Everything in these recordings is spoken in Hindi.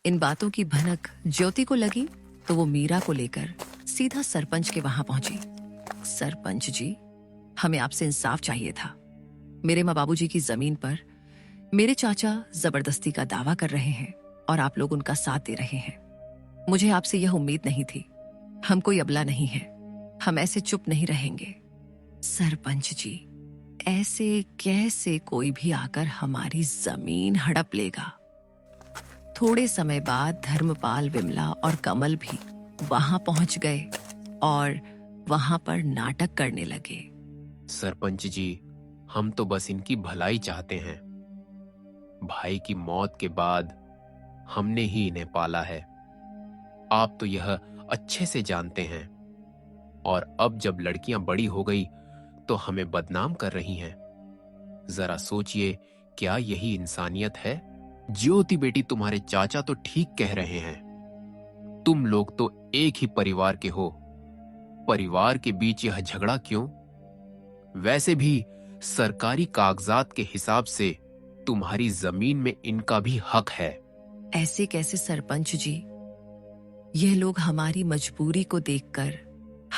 इन बातों की भनक ज्योति को लगी तो वो मीरा को लेकर सीधा सरपंच के वहां पहुंची। सरपंच जी, हमें आपसे इंसाफ चाहिए था। मेरे माँ बाबूजी की जमीन पर मेरे चाचा जबरदस्ती का दावा कर रहे हैं और आप लोग उनका साथ दे रहे हैं। मुझे आपसे यह उम्मीद नहीं थी। हम कोई अबला नहीं है, हम ऐसे चुप नहीं रहेंगे। सरपंच जी, ऐसे कैसे कोई भी आकर हमारी जमीन हड़प लेगा? थोड़े समय बाद धर्मपाल, विमला और कमल भी वहां पहुंच गए और वहां पर नाटक करने लगे। सरपंच जी, हम तो बस इनकी भलाई चाहते हैं। भाई की मौत के बाद हमने ही इन्हें पाला है। आप तो यह अच्छे से जानते हैं। और अब जब लड़कियां बड़ी हो गई तो हमें बदनाम कर रही हैं। जरा सोचिए, क्या यही इंसानियत है? ज्योति बेटी, तुम्हारे चाचा तो ठीक कह रहे हैं। तुम लोग तो एक ही परिवार के हो। परिवार के बीच यह झगड़ा क्यों? वैसे भी सरकारी कागजात के हिसाब से तुम्हारी जमीन में इनका भी हक है। ऐसे कैसे सरपंच जी? यह लोग हमारी मजबूरी को देखकर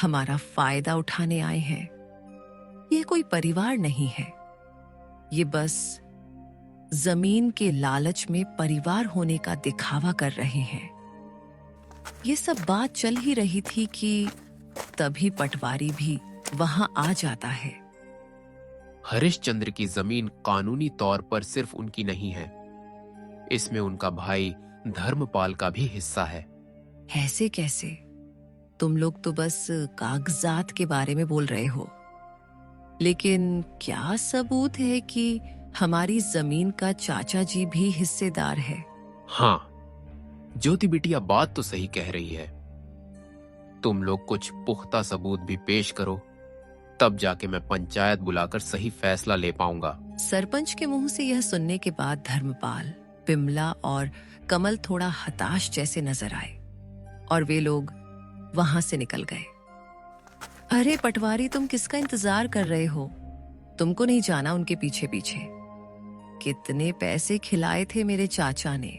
हमारा फायदा उठाने आए हैं। ये कोई परिवार नहीं है, ये बस जमीन के लालच में परिवार होने का दिखावा कर रहे हैं। ये सब बात चल ही रही थी कि तभी पटवारी भी वहां आ जाता है। हरिश्चंद्र की जमीन कानूनी तौर पर सिर्फ उनकी नहीं है, इसमें उनका भाई धर्मपाल का भी हिस्सा है। ऐसे कैसे? तुम लोग तो बस कागजात के बारे में बोल रहे हो, लेकिन क्या सबूत है कि हमारी जमीन का चाचा जी भी हिस्सेदार है? हाँ, ज्योति बिटिया बात तो सही कह रही है। तुम लोग कुछ पुख्ता सबूत भी पेश करो, तब जाके मैं पंचायत बुलाकर सही फैसला ले पाऊंगा। सरपंच के मुंह से यह सुनने के बाद धर्मपाल, विमला और कमल थोड़ा हताश जैसे नजर आए और वे लोग वहां से निकल गए। अरे पटवारी, तुम किसका इंतजार कर रहे हो? तुमको नहीं जाना उनके पीछे पीछे? कितने पैसे खिलाए थे मेरे चाचा ने?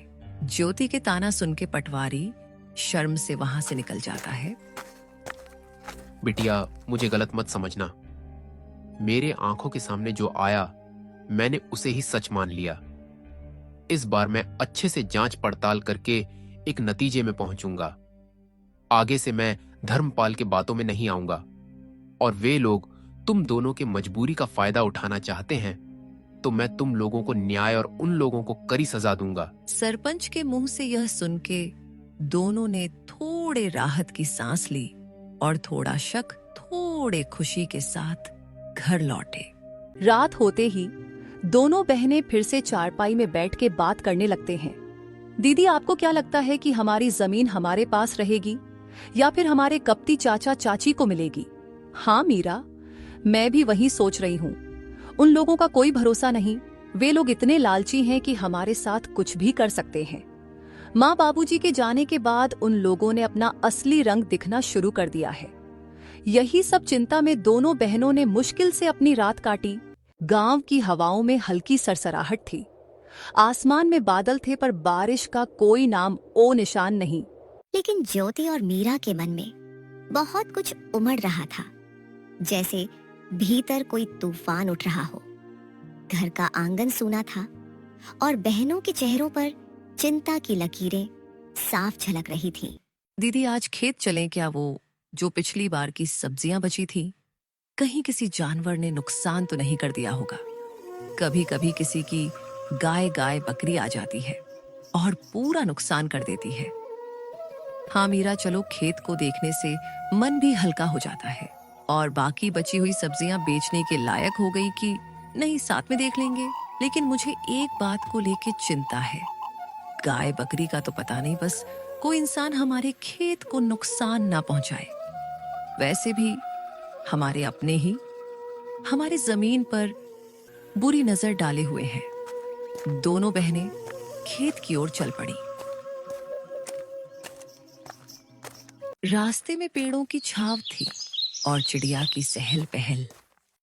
ज्योति के ताना सुन के पटवारी शर्म से वहां से निकल जाता है। बिटिया, मुझे गलत मत समझना। मेरे आंखों के सामने जो आया मैंने उसे ही सच मान लिया। इस बार मैं अच्छे से जांच पड़ताल करके एक नतीजे में पहुंचूंगा। आगे से मैं धर्मपाल के बातों में नहीं आऊंगा। और वे लोग तुम दोनों की मजबूरी का फायदा उठाना चाहते हैं तो मैं तुम लोगों को न्याय और उन लोगों को कड़ी सजा दूंगा। सरपंच के मुंह से यह सुन के दोनों ने थोड़े राहत की सांस ली और थोड़ा शक, थोड़े खुशी के साथ घर लौटे। रात होते ही दोनों बहनें फिर से चारपाई में बैठ के बात करने लगते हैं। दीदी, आपको क्या लगता है कि हमारी जमीन हमारे पास रहेगी या फिर हमारे कपटी चाचा चाची को मिलेगी? हाँ मीरा, मैं भी वही सोच रही हूँ। उन लोगों का कोई भरोसा नहीं। वे लोग इतने लालची हैं कि हमारे साथ कुछ भी कर सकते हैं। माँ बाबूजी के जाने के बाद उन लोगों ने अपना असली रंग दिखना शुरू कर दिया है। यही सब चिंता में दोनों बहनों ने मुश्किल से अपनी रात काटी। गांव की हवाओं में हल्की सरसराहट थी। आसमान में बादल थे पर बारिश का कोई नाम ओ निशान नहीं। लेकिन ज्योति और मीरा के मन में बहुत कुछ उमड़ रहा था, जैसे भीतर कोई तूफान उठ रहा हो। घर का आंगन सूना था और बहनों के चेहरों पर चिंता की लकीरें साफ झलक रही थीं। दीदी, आज खेत चलें क्या? वो जो पिछली बार की सब्जियां बची थी, कहीं किसी जानवर ने नुकसान तो नहीं कर दिया होगा? कभी कभी किसी की गाय बकरी आ जाती है और पूरा नुकसान कर देती है। हाँ मीरा, चलो, खेत को देखने से मन भी हल्का हो जाता है। और बाकी बची हुई सब्जियां बेचने के लायक हो गई कि नहीं, साथ में देख लेंगे। लेकिन मुझे एक बात को लेके चिंता है। गाय बकरी का तो पता नहीं, बस कोई इंसान हमारे खेत को नुकसान ना पहुंचाए। वैसे भी हमारे अपने ही हमारे जमीन पर बुरी नजर डाले हुए हैं। दोनों बहनें खेत की ओर चल पड़ी। रास्ते में पेड़ों की छाव थी और चिड़िया की सहल पहल।